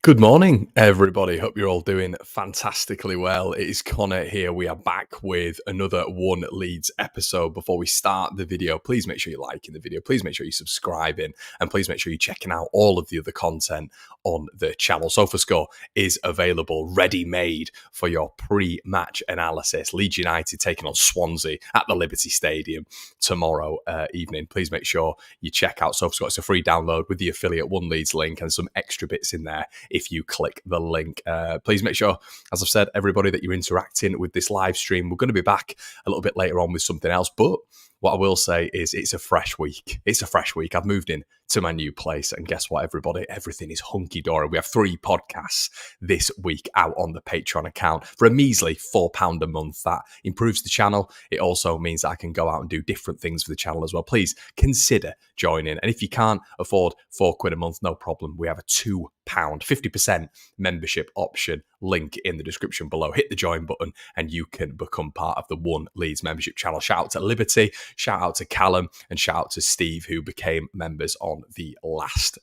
Good morning, everybody. Hope you're all doing fantastically well. It is Connor here. We are back with another One Leeds episode. Before we start the video, please make sure you're liking the video. Please make sure you're subscribing. And please make sure you're checking out all of the other content on the channel. SofaScore is available, ready-made for your pre-match analysis. Leeds United taking on Swansea at the Liberty Stadium tomorrow evening. Please make sure you check out SofaScore. It's a free download with the affiliate One Leeds link and some extra bits in there if you click the link. Please make sure, as I've said, everybody, that you're interacting with this live stream. We're going to be back a little bit later on with something else, but what I will say is it's a fresh week. It's a fresh week. I've moved in to my new place, and guess what, everybody? Everything is hunky-dory. We have 3 podcasts this week out on the Patreon account for a measly £4 a month. That improves the channel. It also means that I can go out and do different things for the channel as well. Please consider joining. And if you can't afford £4 a month, no problem. We have a £2 50% membership option. Link in the description below. Hit the join button and you can become part of the One Leeds membership channel. Shout out to Liberty, shout out to Callum, and shout out to Steve, who became members on the last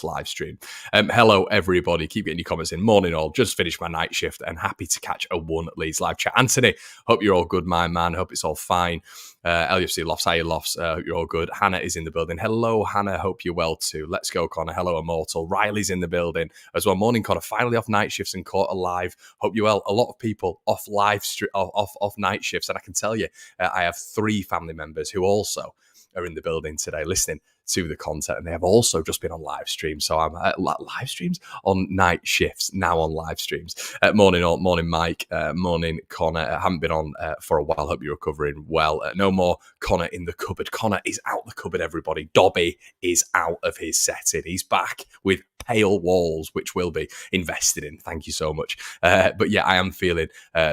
live stream. Hello everybody, keep getting your comments in. Morning all, just finished my night shift and happy to catch a One Leeds live chat. Anthony, hope you're all good, my man. Hope it's all fine. LUFC Lofts, hi Lofts, hope you're all good. Hannah is in the building. Hello Hannah, hope you're well too. Let's go Connor. Hello Immortal. Riley's in the building as well. Morning Connor, finally off night shifts and caught alive. Hope you're well. A lot of people off off night shifts, and I can tell you, I have 3 family members who also are in the building today listening to the content, and they have also just been on live streams. So I'm live streams on night shifts, now on live streams. Morning all, morning Mike, morning Connor. I haven't been on for a while. Hope you're recovering well. No more Connor in the cupboard. Connor is out the cupboard, everybody. Dobby is out of his setting. He's back with pale walls, which will be invested in. Thank you so much. But yeah, I am feeling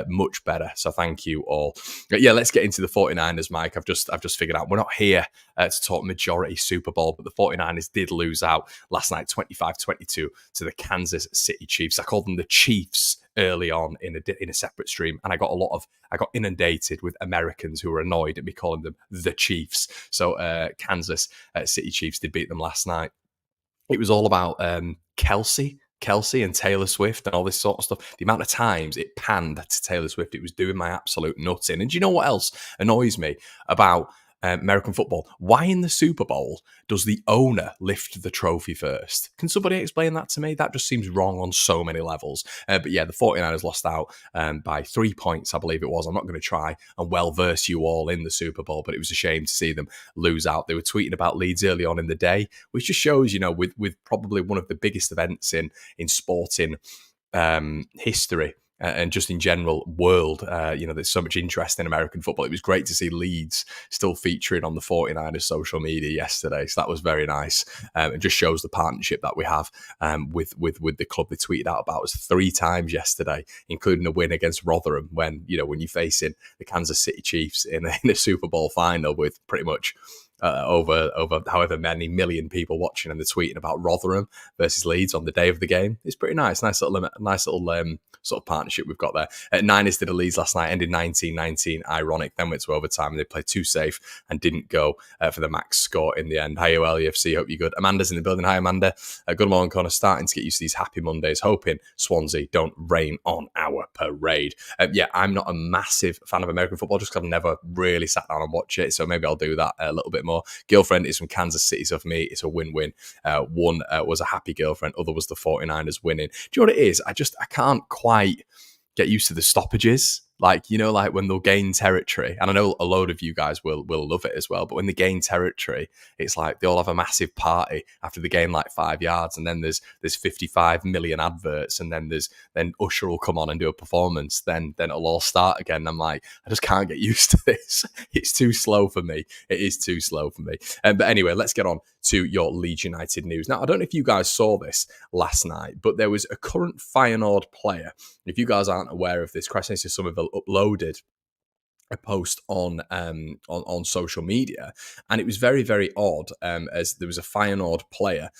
much better. So thank you all. But yeah, let's get into the 49ers, Mike. I've just figured out we're not here to talk majority Super Bowl, but the 49ers did lose out last night 25-22 to the Kansas City Chiefs. I called them the Chiefs early on in a separate stream, and I got inundated with Americans who were annoyed at me calling them the Chiefs. So Kansas City Chiefs did beat them last night. It was all about Kelsey and Taylor Swift and all this sort of stuff. The amount of times it panned to Taylor Swift, it was doing my absolute nuts in. And do you know what else annoys me about American football? Why in the Super Bowl does the owner lift the trophy first? Can somebody explain that to me? That just seems wrong on so many levels. But yeah, the 49ers lost out by 3 points, I believe it was. I'm not going to try and well-verse you all in the Super Bowl, but it was a shame to see them lose out. They were tweeting about Leeds early on in the day, which just shows, with probably one of the biggest events in sporting history, and just in general world, there's so much interest in American football. It was great to see Leeds still featuring on the 49ers social media yesterday. So that was very nice. It just shows the partnership that we have with the club. They tweeted out about us 3 times yesterday, including a win against Rotherham when you're facing the Kansas City Chiefs in a Super Bowl final with pretty much over however many million people watching, and they're tweeting about Rotherham versus Leeds on the day of the game. It's pretty nice little sort of partnership we've got there. Niners did a Leeds last night, ended 19-19, ironic, then went to overtime, and they played too safe and didn't go for the max score in the end. Hi LUFC, hope you're good. Amanda's in the building. Hi Amanda. Good morning, Connor. Starting to get used to these happy Mondays, hoping Swansea don't rain on our parade. Yeah, I'm not a massive fan of American football just because I've never really sat down and watched it, so maybe I'll do that a little bit more. Girlfriend is from Kansas City, so for me, it's a win-win. One was a happy girlfriend, other was the 49ers winning. Do you know what it is? I can't quite get used to the stoppages. Like when they'll gain territory, and I know a load of you guys will love it as well, but when they gain territory, it's like they all have a massive party after the game, like 5 yards, and then there's 55 million adverts, and then Usher will come on and do a performance, then it'll all start again. I'm like, I just can't get used to this. It's too slow for me. It is too slow for me. But anyway, let's get on to your Leeds United news. Now, I don't know if you guys saw this last night, but there was a current Feyenoord player. If you guys aren't aware of this, Crescent Summerville uploaded a post on social media, and it was very, very odd, as there was a Feyenoord player,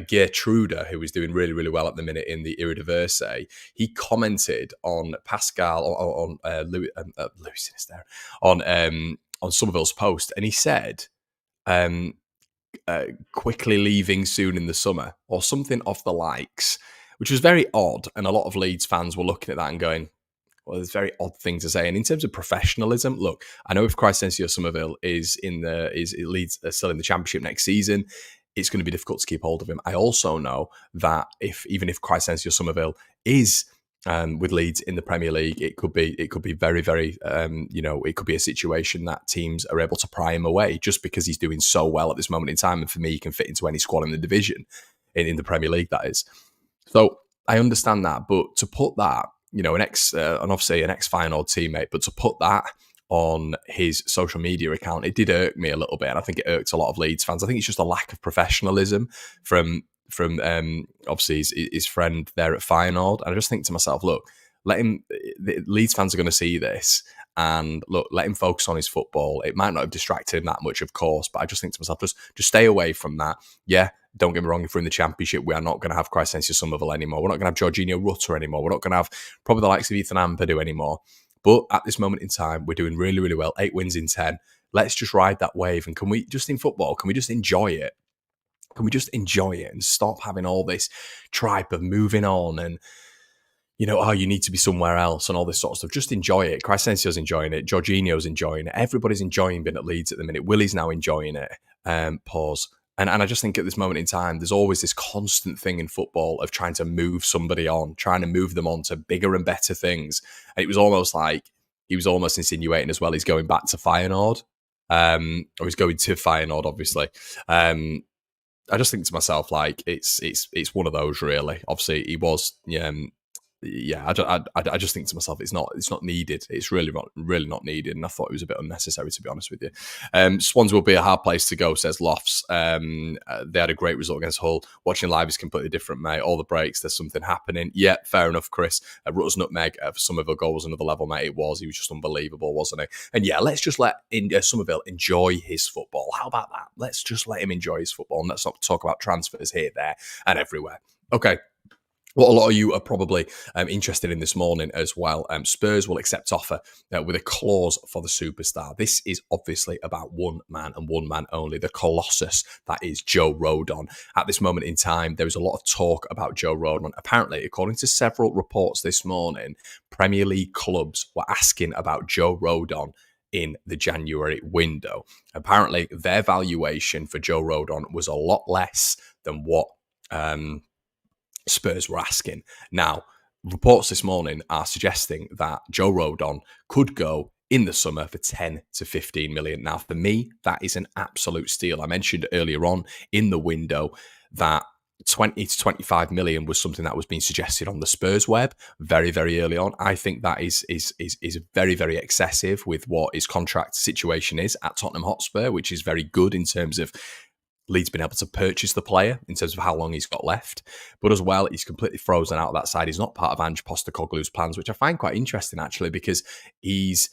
Gertruda, who was doing really, really well at the minute in the Eredivisie. He commented on Pascal, on Louis Sinister, on Somerville's post, and he said, quickly leaving soon in the summer or something of the likes, which was very odd. And a lot of Leeds fans were looking at that and going, well, it's a very odd thing to say. And in terms of professionalism, look, I know if Crysencio Summerville is Leeds still in the Championship next season, it's going to be difficult to keep hold of him. I also know that even if Crysencio Summerville is with Leeds in the Premier League, it could be very, very, it could be a situation that teams are able to pry him away just because he's doing so well at this moment in time. And for me, he can fit into any squad in the division, in the Premier League, that is. So I understand that, but to put that, and obviously an ex-Feyenoord teammate, but to put that on his social media account, it did irk me a little bit, and I think it irked a lot of Leeds fans. I think it's just a lack of professionalism from obviously his friend there at Feyenoord. And I just think to myself, look, the Leeds fans are going to see this, and look, let him focus on his football. It might not have distracted him that much, of course, but I just think to myself, just stay away from that. Yeah, don't get me wrong, if we're in the Championship, we are not going to have Crysencio Summerville anymore. We're not going to have Jorginho Rutter anymore. We're not going to have probably the likes of Ethan Ampadu anymore. But at this moment in time, we're doing really, really well. 8 wins in 10. Let's just ride that wave. And can we just enjoy it? Can we just enjoy it and stop having all this tripe of moving on and, you need to be somewhere else and all this sort of stuff? Just enjoy it. Crysencio's enjoying it. Jorginho's enjoying it. Everybody's enjoying being at Leeds at the minute. Willie's now enjoying it. Pause. And I just think at this moment in time, there's always this constant thing in football of trying to move somebody on, trying to move them on to bigger and better things. And it was almost like he was almost insinuating as well he's going back to Feyenoord. Or he's going to Feyenoord, obviously. I just think to myself, like, it's one of those, really. Obviously, he was, I just think to myself, it's not needed. It's really not needed, and I thought it was a bit unnecessary, to be honest with you. Swans will be a hard place to go, says Lofts. They had a great result against Hull. Watching live is completely different, mate. All the breaks, there's something happening. Yeah, fair enough, Chris. Rutter's nutmeg for Summerville goal was another level, mate. He was just unbelievable, wasn't he? And yeah, let's just let Summerville enjoy his football. How about that? Let's just let him enjoy his football, and let's not talk about transfers here, there, and everywhere. Okay. What a lot of you are probably interested in this morning as well. Spurs will accept offer with a clause for the superstar. This is obviously about one man and one man only, the Colossus that is Joe Rodon. At this moment in time, there is a lot of talk about Joe Rodon. Apparently, according to several reports this morning, Premier League clubs were asking about Joe Rodon in the January window. Apparently, their valuation for Joe Rodon was a lot less than what Spurs were asking. Now, reports this morning are suggesting that Joe Rodon could go in the summer for 10 to 15 million. Now, for me, that is an absolute steal. I mentioned earlier on in the window that 20 to 25 million was something that was being suggested on the Spurs web very, very early on. I think that is very, very excessive with what his contract situation is at Tottenham Hotspur, which is very good in terms of Leeds been able to purchase the player in terms of how long he's got left. But as well, he's completely frozen out of that side. He's not part of Ange Postecoglou's plans, which I find quite interesting, actually, because he's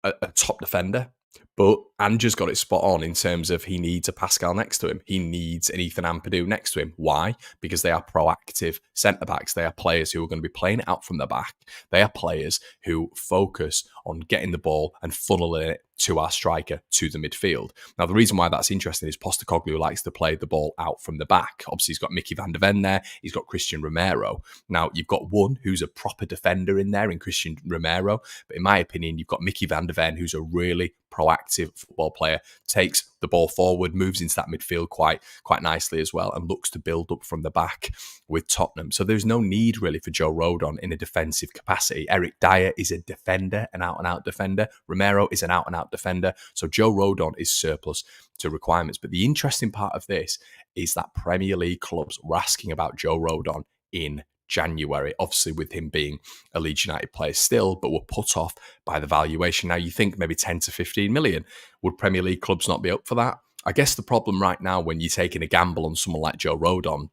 a top defender. But Ange's got it spot on in terms of he needs a Pascal next to him. He needs an Ethan Ampadu next to him. Why? Because they are proactive centre-backs. They are players who are going to be playing it out from the back. They are players who focus on getting the ball and funneling it to our striker, to the midfield. Now, the reason why that's interesting is Postecoglou likes to play the ball out from the back. Obviously, he's got Mickey van der Ven there. He's got Christian Romero. Now, you've got one who's a proper defender in there in Christian Romero. But in my opinion, you've got Mickey van der Ven, who's a really proactive football player, takes the ball forward, moves into that midfield quite nicely as well, and looks to build up from the back with Tottenham. So there's no need really for Joe Rodon in a defensive capacity. Eric Dyer is a defender, an out-and-out defender. Romero is an out-and-out defender. So Joe Rodon is surplus to requirements. But the interesting part of this is that Premier League clubs were asking about Joe Rodon in January, obviously with him being a Leeds United player still, but were put off by the valuation. Now, you think maybe 10 to 15 million. Would Premier League clubs not be up for that? I guess the problem right now when you're taking a gamble on someone like Joe Rodon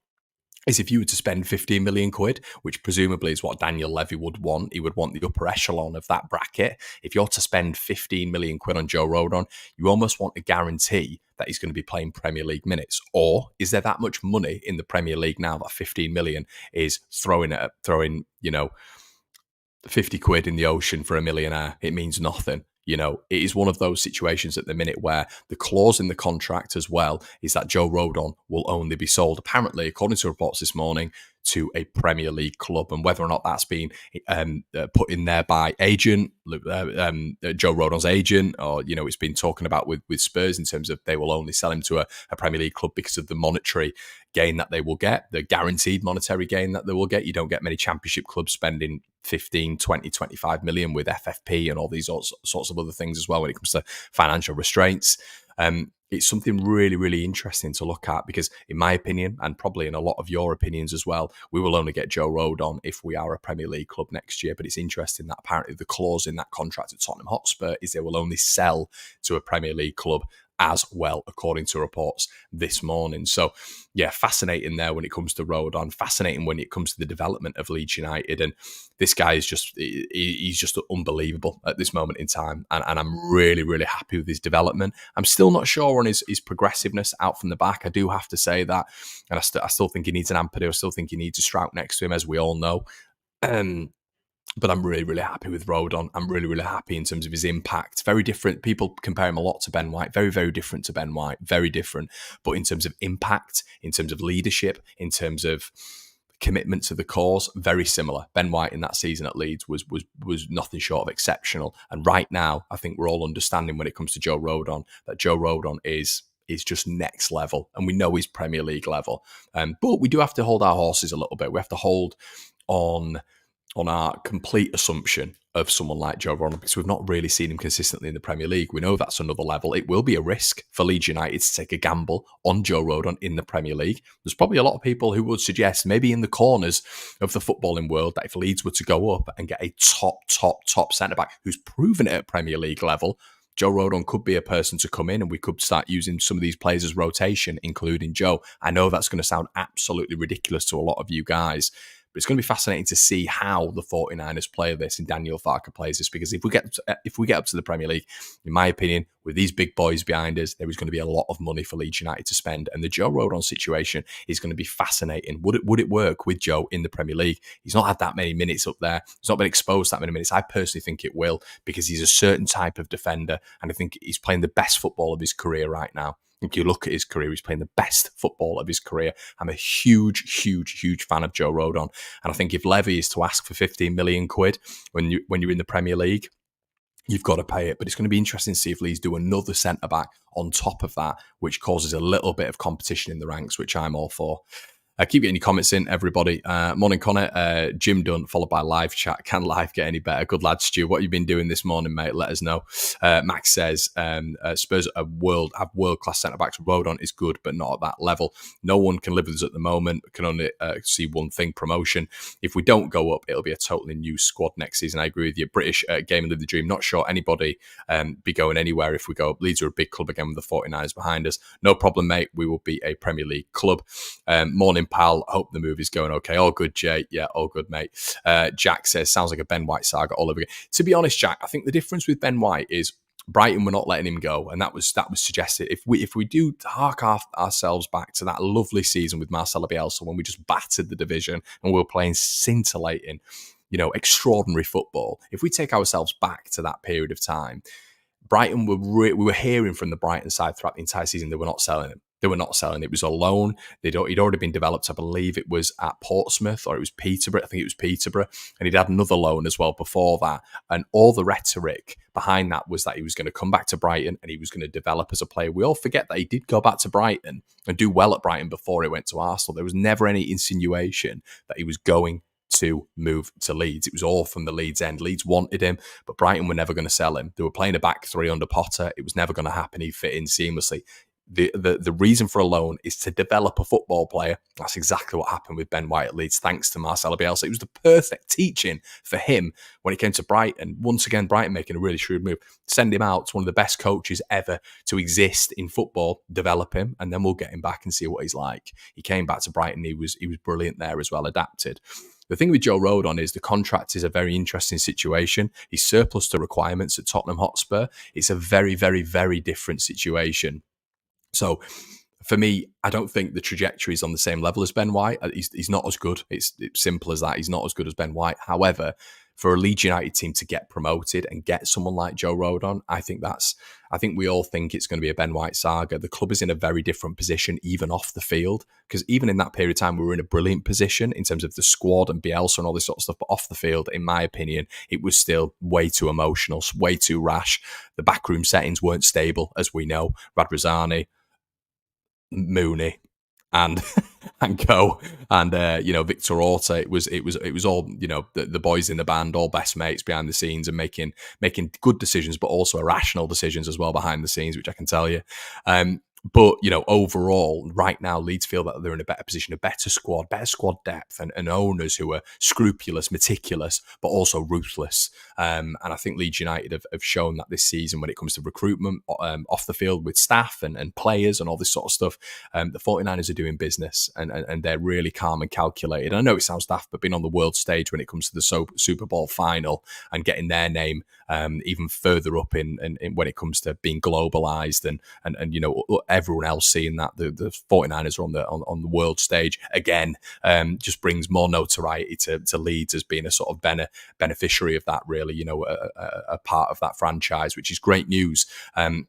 is if you were to spend 15 million quid, which presumably is what Daniel Levy would want, he would want the upper echelon of that bracket. If you're to spend 15 million quid on Joe Rodon, you almost want a guarantee that he's going to be playing Premier League minutes. Or is there that much money in the Premier League now that 15 million is throwing 50 quid in the ocean for a millionaire? It means nothing. You know, it is one of those situations at the minute where the clause in the contract as well is that Joe Rodon will only be sold, apparently, according to reports this morning, to a Premier League club. And whether or not that's been put in there by agent, Joe Rodon's agent, or, you know, it's been talking about with Spurs in terms of they will only sell him to a Premier League club because of the monetary gain that they will get, the guaranteed monetary gain that they will get. You don't get many championship clubs spending 15, 20, 25 million with FFP and all these sorts of other things as well when it comes to financial restraints. It's something really, really interesting to look at because, in my opinion, and probably in a lot of your opinions as well, we will only get Joe Rodon if we are a Premier League club next year. But it's interesting that apparently the clause in that contract at Tottenham Hotspur is they will only sell to a Premier League club as well, according to reports this morning. So, yeah, fascinating there when it comes to Rodon, fascinating when it comes to the development of Leeds United. And this guy is he's just unbelievable at this moment in time. And I'm really, really happy with his development. I'm still not sure on his progressiveness out from the back. I do have to say that. And I still think he needs an Ampadu. I still think he needs a Strout next to him, as we all know. But I'm really, really happy with Rodon. I'm really, really happy in terms of his impact. Very different. People compare him a lot to Ben White. Very, very different to Ben White. Very different. But in terms of impact, in terms of leadership, in terms of commitment to the cause, very similar. Ben White in that season at Leeds was nothing short of exceptional. And right now, I think we're all understanding when it comes to Joe Rodon that Joe Rodon is just next level. And we know he's Premier League level. But we do have to hold our horses a little bit. We have to hold on our complete assumption of someone like Joe Rodon because we've not really seen him consistently in the Premier League. We know that's another level. It will be a risk for Leeds United to take a gamble on Joe Rodon in the Premier League. There's probably a lot of people who would suggest maybe in the corners of the footballing world that if Leeds were to go up and get a top centre-back who's proven it at Premier League level, Joe Rodon could be a person to come in and we could start using some of these players as rotation, including Joe. I know that's going to sound absolutely ridiculous to a lot of you guys, but it's going to be fascinating to see how the 49ers play this and Daniel Farke plays this, because if we get up to the Premier League, in my opinion, with these big boys behind us, there is going to be a lot of money for Leeds United to spend. And the Joe Rodon situation is going to be fascinating. Would it work with Joe in the Premier League? He's not had that many minutes up there. He's not been exposed that many minutes. I personally think it will, because he's a certain type of defender, and I think he's playing the best football of his career right now. If you look at his career, he's playing the best football of his career. I'm a huge fan of Joe Rodon. And I think if Levy is to ask for 15 million quid when you're in the Premier League, you've got to pay it. But it's going to be interesting to see if Leeds do another centre-back on top of that, which causes a little bit of competition in the ranks, which I'm all for. Keep getting your comments in, everybody. Morning, Connor. Jim Dunn, followed by live chat. Can live get any better? Good lad, Stu. What have you been doing this morning, mate? Let us know. Max says, Spurs have world-class centre-backs. Rodon is good, but not at that level. No one can live with us at the moment. We can only see one thing, promotion. If we don't go up, it'll be a totally new squad next season. I agree with you. British game and live the dream. Not sure anybody be going anywhere if we go up. Leeds are a big club again with the 49ers behind us. No problem, mate. We will be a Premier League club. Morning, pal. Hope the move is going okay. All good, Jay. Yeah, all good, mate. Jack says, sounds like a Ben White saga all over again. To be honest, Jack, I think the difference with Ben White is Brighton were not letting him go, and that was suggested. If we do hark ourselves back to that lovely season with Marcelo Bielsa when we just battered the division and we were playing scintillating, extraordinary football. If we take ourselves back to that period of time, Brighton we were hearing from the Brighton side throughout the entire season they were not selling him. They were not selling. It was a loan. He'd already been developed. I believe it was at Portsmouth or it was Peterborough. I think it was Peterborough. And he'd had another loan as well before that. And all the rhetoric behind that was that he was going to come back to Brighton and he was going to develop as a player. We all forget that he did go back to Brighton and do well at Brighton before he went to Arsenal. There was never any insinuation that he was going to move to Leeds. It was all from the Leeds end. Leeds wanted him, but Brighton were never going to sell him. They were playing a back three under Potter. It was never going to happen. He fit in seamlessly. The reason for a loan is to develop a football player. That's exactly what happened with Ben White at Leeds, thanks to Marcelo Bielsa. It was the perfect teaching for him when he came to Brighton. Once again, Brighton making a really shrewd move. Send him out to one of the best coaches ever to exist in football, develop him, and then we'll get him back and see what he's like. He came back to Brighton. He was brilliant there as well, adapted. The thing with Joe Rodon is the contract is a very interesting situation. He's surplus to requirements at Tottenham Hotspur. It's a very, very, very different situation. So for me, I don't think the trajectory is on the same level as Ben White. He's not as good. It's simple as that. He's not as good as Ben White. However, for a Leeds United team to get promoted and get someone like Joe Rodon, I think we all think it's going to be a Ben White saga. The club is in a very different position, even off the field, because even in that period of time, we were in a brilliant position in terms of the squad and Bielsa and all this sort of stuff. But off the field, in my opinion, it was still way too emotional, way too rash. The backroom settings weren't stable, as we know. Radrizzani, Mooney, and and Co. And Victor Orta. It was all the boys in the band, all best mates behind the scenes and making good decisions, but also irrational decisions as well behind the scenes, which I can tell you. But overall, right now, Leeds feel that they're in a better position, a better squad depth, and owners who are scrupulous, meticulous, but also ruthless. And I think Leeds United have shown that this season when it comes to recruitment off the field with staff and players and all this sort of stuff. The 49ers are doing business and they're really calm and calculated. And I know it sounds daft, but being on the world stage when it comes to the Super Bowl final and getting their name even further up in when it comes to being globalized and everyone else seeing that the 49ers are on the world stage again, just brings more notoriety to Leeds as being a sort of beneficiary of that, really, a part of that franchise, which is great news.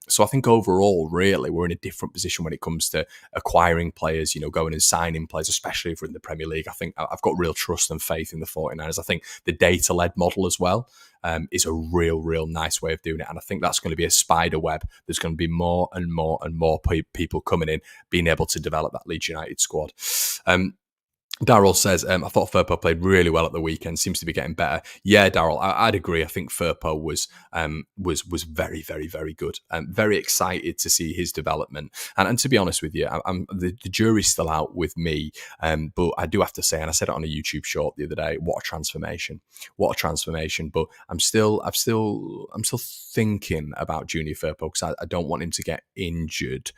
So I think overall, really, we're in a different position when it comes to acquiring players, going and signing players, especially if we're in the Premier League. I think I've got real trust and faith in the 49ers. I think the data-led model as well is a real nice way of doing it. And I think that's going to be a spider web. There's going to be more and more and more people coming in, being able to develop that Leeds United squad. Daryl says, I thought Firpo played really well at the weekend. Seems to be getting better. Yeah, Daryl, I'd agree. I think Firpo was very, very, very good. Very excited to see his development. And to be honest with you, the jury's still out with me. But I do have to say, and I said it on a YouTube short the other day, what a transformation. But I'm still thinking about Junior Firpo because I don't want him to get injured.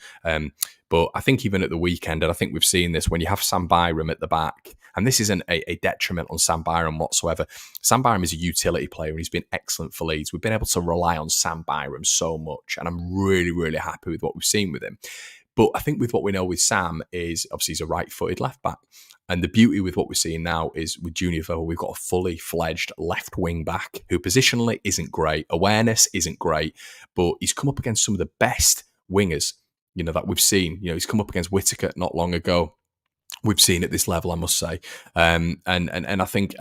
But I think even at the weekend, and I think we've seen this, when you have Sam Byram at the back, and this isn't a detriment on Sam Byram whatsoever. Sam Byram is a utility player and he's been excellent for Leeds. We've been able to rely on Sam Byram so much, and I'm really, really happy with what we've seen with him. But I think with what we know with Sam is, obviously, he's a right-footed left-back. And the beauty with what we're seeing now is with Junior Firpo, we've got a fully fledged left wing back who positionally isn't great. Awareness isn't great, but he's come up against some of the best wingers that we've seen. He's come up against Whittaker not long ago. We've seen at this level, I must say, and I think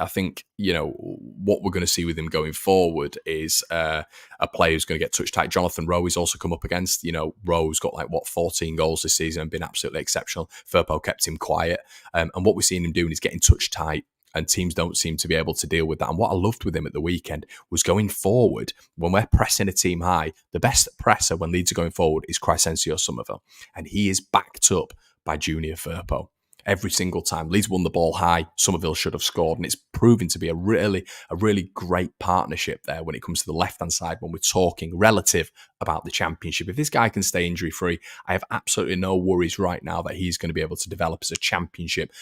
what we're going to see with him going forward is a player who's going to get touch tight. Jonathan Rowe he's also come up against. Rowe's got 14 goals this season and been absolutely exceptional. Firpo kept him quiet, and what we're seeing him doing is getting touch tight. And teams don't seem to be able to deal with that. And what I loved with him at the weekend was going forward, when we're pressing a team high, the best presser when Leeds are going forward is Crescencio Summerville. And he is backed up by Junior Firpo. Every single time Leeds won the ball high, Summerville should have scored. And it's proven to be a really great partnership there when it comes to the left-hand side when we're talking relative about the Championship. If this guy can stay injury-free, I have absolutely no worries right now that he's going to be able to develop as a Championship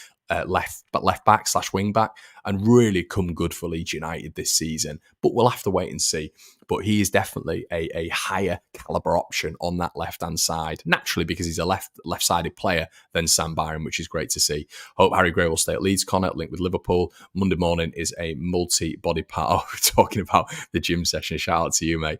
left back / wing back and really come good for Leeds United this season. But we'll have to wait and see. But he is definitely a higher caliber option on that left-hand side, naturally because he's a left-sided player than Sam Byram, which is great to see. Hope Harry Gray will stay at Leeds. Connor, linked with Liverpool. Monday morning is a multi-body part. Oh, we're talking about the gym session. Shout out to you, mate.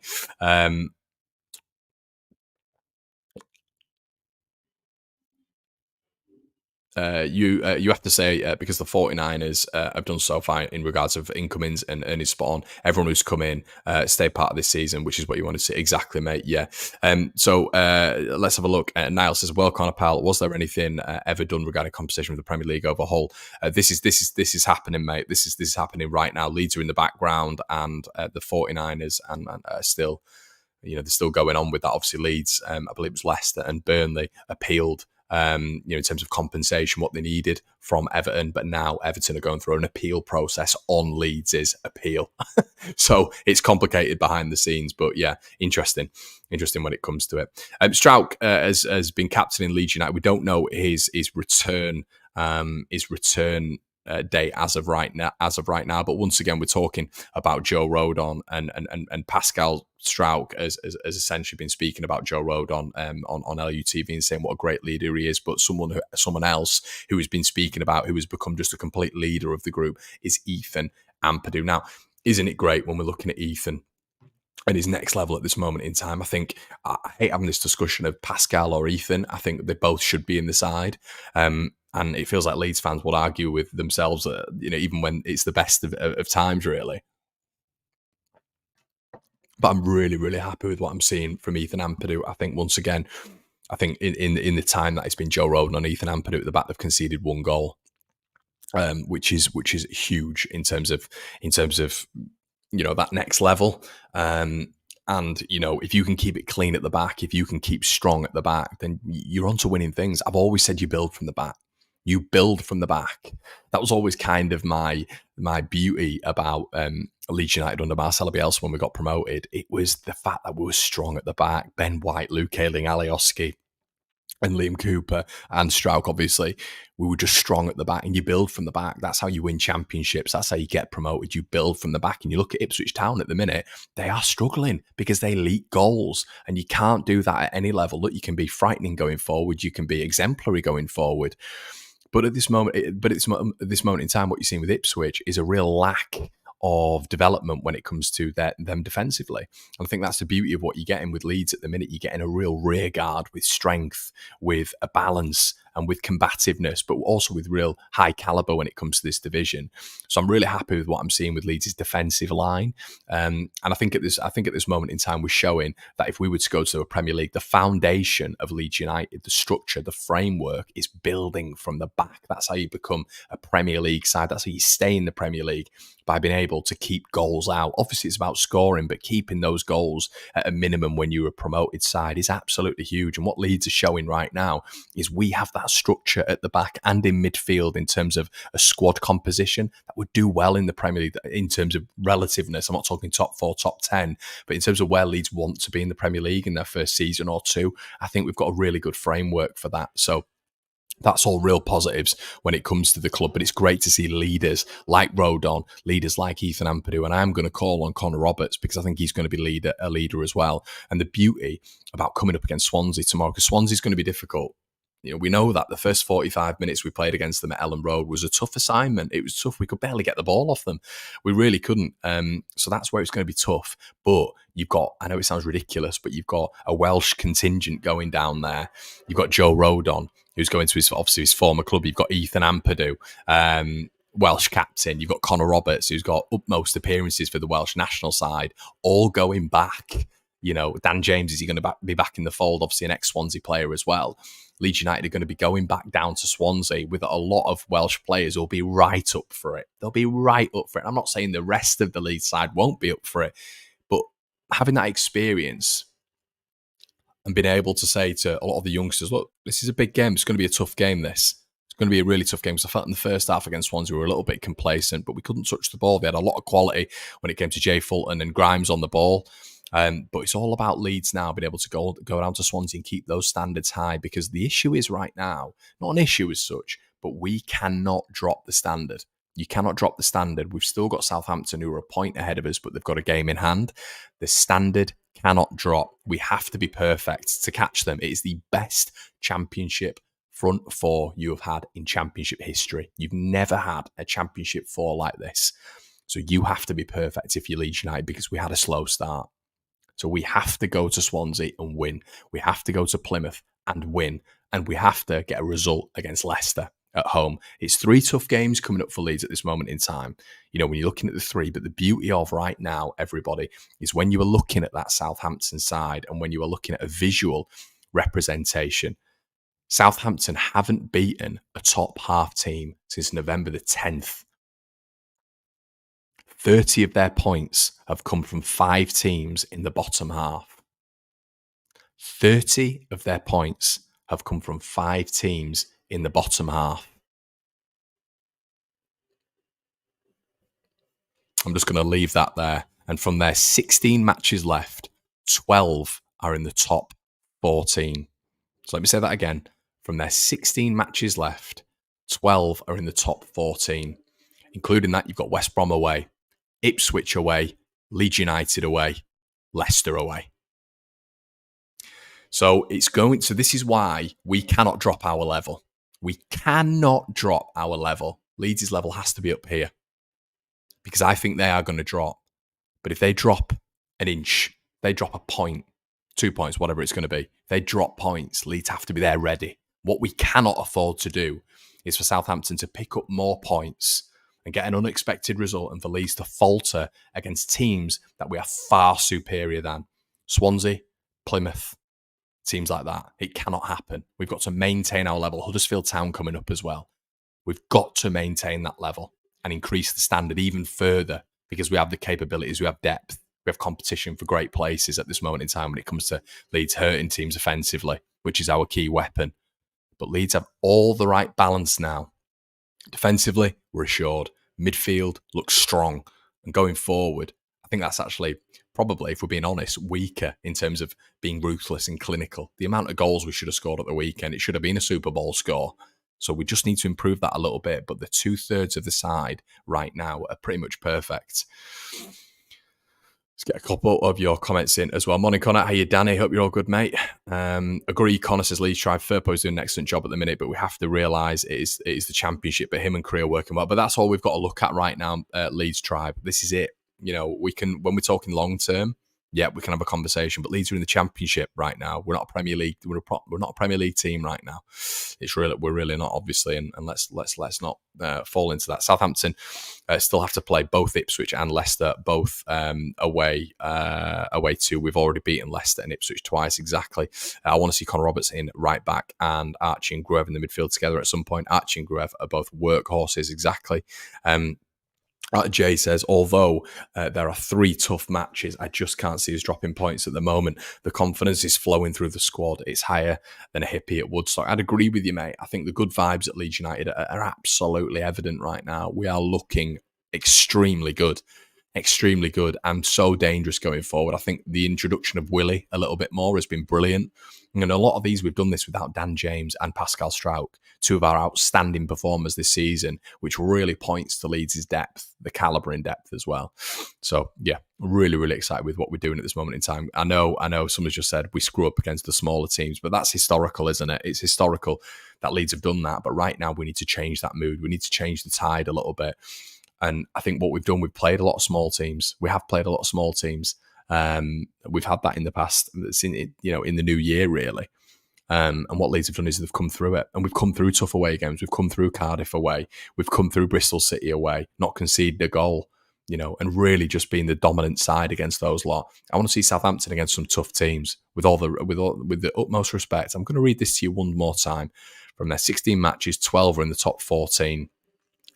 You have to say, because the 49ers have done so fine in regards of incomings and earnings spot on, everyone who's come in stay part of this season, which is what you want to see. Exactly, mate. Yeah. So let's have a look. Niall says, well, Connor Powell, was there anything ever done regarding competition with the Premier League overhaul? This is happening, mate. This is happening right now. Leeds are in the background and the 49ers and still, they're still going on with that. Obviously, Leeds, I believe it was Leicester and Burnley appealed in terms of compensation, what they needed from Everton. But now Everton are going through an appeal process on Leeds' appeal. So it's complicated behind the scenes. But yeah, interesting when it comes to it. Strauch has been captain in Leeds United. We don't know his return. Date as of right now. But once again, we're talking about Joe Rodon and Pascal Strauch has essentially been speaking about Joe Rodon on LUTV and saying what a great leader he is. But someone else who has been speaking about who has become just a complete leader of the group is Ethan Ampadu. Now, isn't it great when we're looking at Ethan and his next level at this moment in time? I think I hate having this discussion of Pascal or Ethan. I think they both should be in the side. And it feels like Leeds fans would argue with themselves, even when it's the best of times, really. But I'm really, really happy with what I'm seeing from Ethan Ampadu. I think once again, in the time that it's been Joe Rodon and Ethan Ampadu at the back, they've conceded 1 goal, which is huge in terms of that next level. And if you can keep it clean at the back, if you can keep strong at the back, then you're on to winning things. I've always said you build from the back. You build from the back. That was always kind of my beauty about Leeds United under Marcelo Bielsa when we got promoted. It was the fact that we were strong at the back. Ben White, Luke Ayling, Alioski, and Liam Cooper and Strauch, obviously, we were just strong at the back, and you build from the back. That's how you win championships. That's how you get promoted. You build from the back, and you look at Ipswich Town at the minute, they are struggling because they leak goals, and you can't do that at any level. Look, you can be frightening going forward. You can be exemplary going forward. But at this moment, in time, what you're seeing with Ipswich is a real lack of development when it comes to them defensively. And I think that's the beauty of what you're getting with Leeds at the minute. You're getting a real rear guard with strength, with a balance, and with combativeness, but also with real high caliber when it comes to this division. So I'm really happy with what I'm seeing with Leeds' defensive line. And I think at this moment in time, we're showing that if we were to go to a Premier League, the foundation of Leeds United, the structure, the framework is building from the back. That's how you become a Premier League side. That's how you stay in the Premier League, by being able to keep goals out. Obviously, it's about scoring, but keeping those goals at a minimum when you're a promoted side is absolutely huge. And what Leeds are showing right now is we have that structure at the back and in midfield in terms of a squad composition that would do well in the Premier League in terms of relativeness. I'm not talking top 4, top 10, but in terms of where Leeds want to be in the Premier League in their first season or two, I think we've got a really good framework for that. So that's all real positives when it comes to the club, but it's great to see leaders like Rodon, leaders like Ethan Ampadu, and I'm going to call on Connor Roberts because I think he's going to be a leader as well. And the beauty about coming up against Swansea tomorrow, because Swansea's going to be difficult. We know that the first 45 minutes we played against them at Ellen Road was a tough assignment. It was tough. We could barely get the ball off them. We really couldn't. So that's where it's going to be tough. But you've got, I know it sounds ridiculous, but you've got a Welsh contingent going down there. You've got Joe Rodon, who's going to his former club. You've got Ethan Ampadu, Welsh captain. You've got Connor Roberts, who's got utmost appearances for the Welsh national side, all going back. Dan James, is he going to be back in the fold? Obviously, an ex-Swansea player as well. Leeds United are going to be going back down to Swansea with a lot of Welsh players who will be right up for it. They'll be right up for it. I'm not saying the rest of the Leeds side won't be up for it, but having that experience and being able to say to a lot of the youngsters, look, this is a big game. It's going to be a tough game, this. It's going to be a really tough game. So I felt in the first half against Swansea, we were a little bit complacent, but we couldn't touch the ball. They had a lot of quality when it came to Jay Fulton and Grimes on the ball. But it's all about Leeds now being able to go down to Swansea and keep those standards high, because the issue is right now, not an issue as such, but we cannot drop the standard. You cannot drop the standard. We've still got Southampton who are a point ahead of us, but they've got a game in hand. The standard cannot drop. We have to be perfect to catch them. It is the best championship front four you have had in championship history. You've never had a championship four like this. So you have to be perfect if you're Leeds United, because we had a slow start. So we have to go to Swansea and win. We have to go to Plymouth and win. And we have to get a result against Leicester at home. It's 3 tough games coming up for Leeds at this moment in time. When you're looking at the 3, but the beauty of right now, everybody, is when you are looking at that Southampton side and when you are looking at a visual representation, Southampton haven't beaten a top half team since November the 10th. 30 of their points have come from 5 teams in the bottom half. 30 of their points have come from 5 teams in the bottom half. I'm just going to leave that there. And from their 16 matches left, 12 are in the top 14. So let me say that again. From their 16 matches left, 12 are in the top 14. Including that, you've got West Brom away, Ipswich away, Leeds United away, Leicester away. So this is why we cannot drop our level. We cannot drop our level. Leeds' level has to be up here. because I think they are going to drop. But if they drop an inch, they drop a point, 2 points, whatever it's going to be, they drop points, Leeds have to be there ready. What we cannot afford to do is for Southampton to pick up more points and get an unexpected result and for Leeds to falter against teams that we are far superior than. Swansea, Plymouth, teams like that. It cannot happen. We've got to maintain our level. Huddersfield Town coming up as well. We've got to maintain that level and increase the standard even further because we have the capabilities, we have depth, we have competition for great places at this moment in time when it comes to Leeds hurting teams offensively, which is our key weapon. But Leeds have all the right balance now. Defensively, we're assured. Midfield looks strong. And going forward, I think that's actually probably, if we're being honest, weaker in terms of being ruthless and clinical. The amount of goals we should have scored at the weekend, it should have been a Super Bowl score. So we just need to improve that a little bit. But the 2/3 of the side right now are pretty much perfect. Let's get a couple of your comments in as well. Morning, Connor. How you, Danny? Hope you're all good, mate. Agree, Connor says Leeds tried. Firpo's doing an excellent job at the minute, but we have to realise it is the Championship. But him and Korea working well. But that's all we've got to look at right now, Leeds tribe. This is it. You know, we can, when we're talking long term, yeah, we can have a conversation. But Leeds are in the Championship right now. We're not a Premier League. We're not a Premier League team right now. We're really not, obviously, and let's not fall into that. Southampton still have to play both Ipswich and Leicester, both away to. We've already beaten Leicester and Ipswich twice exactly. I want to see Connor Roberts in right back and Archie and Gruev in the midfield together at some point. Archie and Gruev are both workhorses exactly. Jay says, although there are 3 tough matches, I just can't see us dropping points at the moment. The confidence is flowing through the squad. It's higher than a hippie at Woodstock. I'd agree with you, mate. I think the good vibes at Leeds United are absolutely evident right now. We are looking extremely good. Extremely good and so dangerous going forward. I think the introduction of Willie a little bit more has been brilliant. And a lot of these, we've done this without Dan James and Pascal Strauch, 2 of our outstanding performers this season, which really points to Leeds' depth, the calibre in depth as well. So, yeah, really, really excited with what we're doing at this moment in time. I know someone's just said we screw up against the smaller teams, but that's historical, isn't it? It's historical that Leeds have done that. But right now, we need to change that mood. We need to change the tide a little bit. And I think what we've done, we've played a lot of small teams. We have played a lot of small teams. We've had that in the past, in the new year, really. And what Leeds have done is they've come through it. And we've come through tough away games. We've come through Cardiff away. We've come through Bristol City away, not conceded a goal, and really just being the dominant side against those lot. I want to see Southampton against some tough teams with the utmost respect. I'm going to read this to you one more time. From their 16 matches, 12 are in the top 14.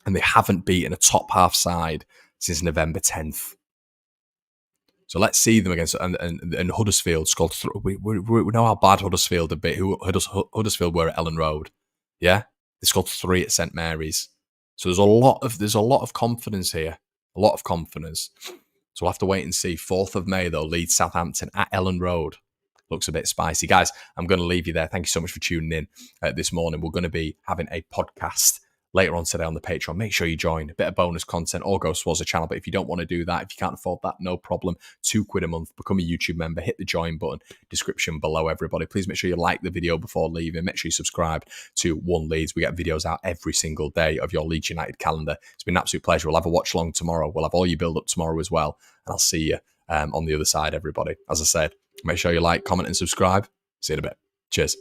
And they haven't beaten a top half side since November 10th. So let's see them against and Huddersfield scored. We know how bad Huddersfield have been. Who Huddersfield were at Ellen Road, yeah. They scored 3 at St Mary's. So there's a lot of confidence here, a lot of confidence. So we'll have to wait and see. 4th of May though, Leeds Southampton at Ellen Road. Looks a bit spicy, guys. I'm going to leave you there. Thank you so much for tuning in this morning. We're going to be having a podcast later on today on the Patreon. Make sure you join. A bit of bonus content all goes towards the channel. But if you don't want to do that, if you can't afford that, no problem. £2 a month. Become a YouTube member. Hit the join button. Description below, everybody. Please make sure you like the video before leaving. Make sure you subscribe to One Leeds. We get videos out every single day of your Leeds United calendar. It's been an absolute pleasure. We'll have a watch along tomorrow. We'll have all your build up tomorrow as well. And I'll see you on the other side, everybody. As I said, make sure you like, comment, and subscribe. See you in a bit. Cheers.